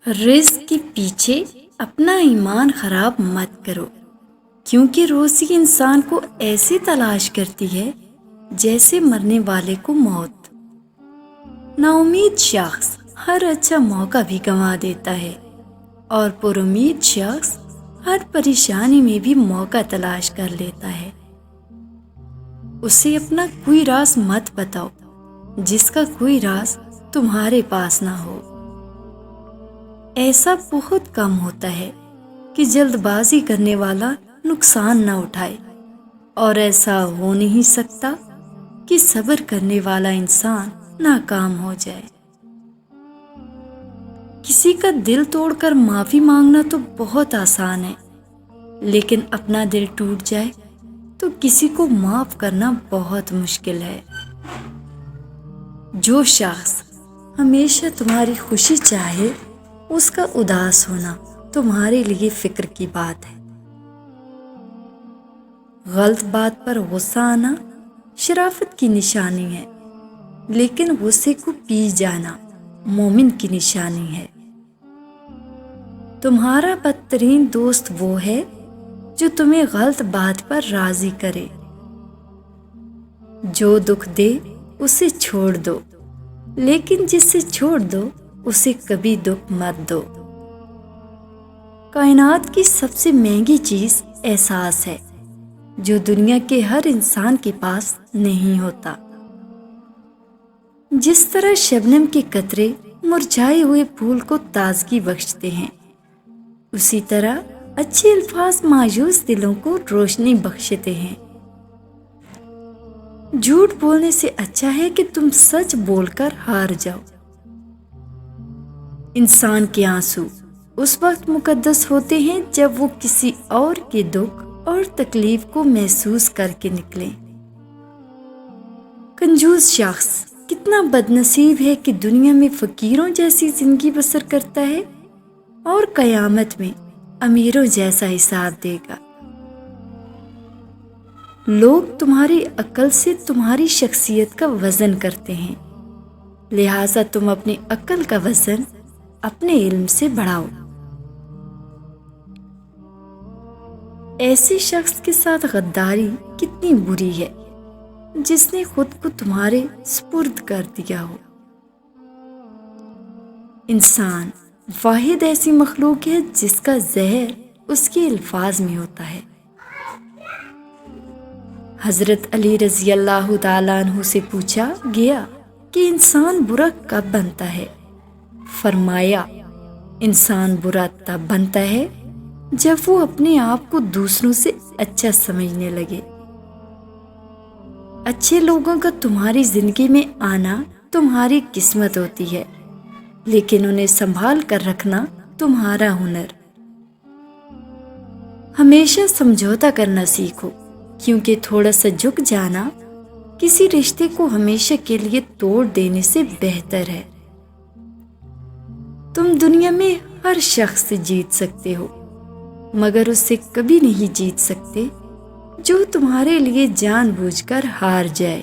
رزق کے پیچھے اپنا ایمان خراب مت کرو، کیونکہ روزی انسان کو ایسی تلاش کرتی ہے جیسے مرنے والے کو موت۔ نا امید شخص ہر اچھا موقع بھی گنوا دیتا ہے، اور پر امید شخص ہر پریشانی میں بھی موقع تلاش کر لیتا ہے۔ اسے اپنا کوئی راز مت بتاؤ جس کا کوئی راز تمہارے پاس نہ ہو۔ ایسا بہت کم ہوتا ہے کہ جلد بازی کرنے والا نقصان نہ اٹھائے، اور ایسا ہو نہیں سکتا کہ صبر کرنے والا انسان ناکام ہو جائے۔ کسی کا دل توڑ کر معافی مانگنا تو بہت آسان ہے، لیکن اپنا دل ٹوٹ جائے تو کسی کو معاف کرنا بہت مشکل ہے۔ جو شخص ہمیشہ تمہاری خوشی چاہے، اس کا اداس ہونا تمہارے لیے فکر کی بات ہے۔ غلط بات پر غصہ آنا شرافت کی نشانی ہے، لیکن غصے کو پی جانا مومن کی نشانی ہے۔ تمہارا بدترین دوست وہ ہے جو تمہیں غلط بات پر راضی کرے۔ جو دکھ دے اسے چھوڑ دو، لیکن جسے چھوڑ دو اسے کبھی دکھ مت دو۔ کائنات کی سب سے مہنگی چیز احساس ہے، جو دنیا کے ہر انسان کے پاس نہیں ہوتا۔ جس طرح شبنم کے قطرے مرجھائے ہوئے پھول کو تازگی بخشتے ہیں، اسی طرح اچھے الفاظ مایوس دلوں کو روشنی بخشتے ہیں۔ جھوٹ بولنے سے اچھا ہے کہ تم سچ بول کر ہار جاؤ۔ انسان کے آنسو اس وقت مقدس ہوتے ہیں جب وہ کسی اور کے دکھ اور تکلیف کو محسوس کر کے نکلیں۔ کنجوس شخص کتنا بد نصیب ہے کہ دنیا میں فقیروں جیسی زندگی بسر کرتا ہے، اور قیامت میں امیروں جیسا حساب دے گا۔ لوگ تمہاری عقل سے تمہاری شخصیت کا وزن کرتے ہیں، لہٰذا تم اپنی عقل کا وزن اپنے علم سے بڑھاؤ۔ ایسے شخص کے ساتھ غداری کتنی بری ہے جس نے خود کو تمہارے سپرد کر دیا ہو۔ انسان واحد ایسی مخلوق ہے جس کا زہر اس کے الفاظ میں ہوتا ہے۔ حضرت علی رضی اللہ تعالیٰ عنہ سے پوچھا گیا کہ انسان برا کب بنتا ہے؟ فرمایا، انسان برا تب بنتا ہے جب وہ اپنے آپ کو دوسروں سے اچھا سمجھنے لگے۔ اچھے لوگوں کا تمہاری زندگی میں آنا تمہاری قسمت ہوتی ہے، لیکن انہیں سنبھال کر رکھنا تمہارا ہنر۔ ہمیشہ سمجھوتا کرنا سیکھو، کیونکہ تھوڑا سا جھک جانا کسی رشتے کو ہمیشہ کے لیے توڑ دینے سے بہتر ہے۔ تم دنیا میں ہر شخص سے جیت سکتے ہو، مگر اس سے کبھی نہیں جیت سکتے جو تمہارے لیے جان بوجھ کر ہار جائے۔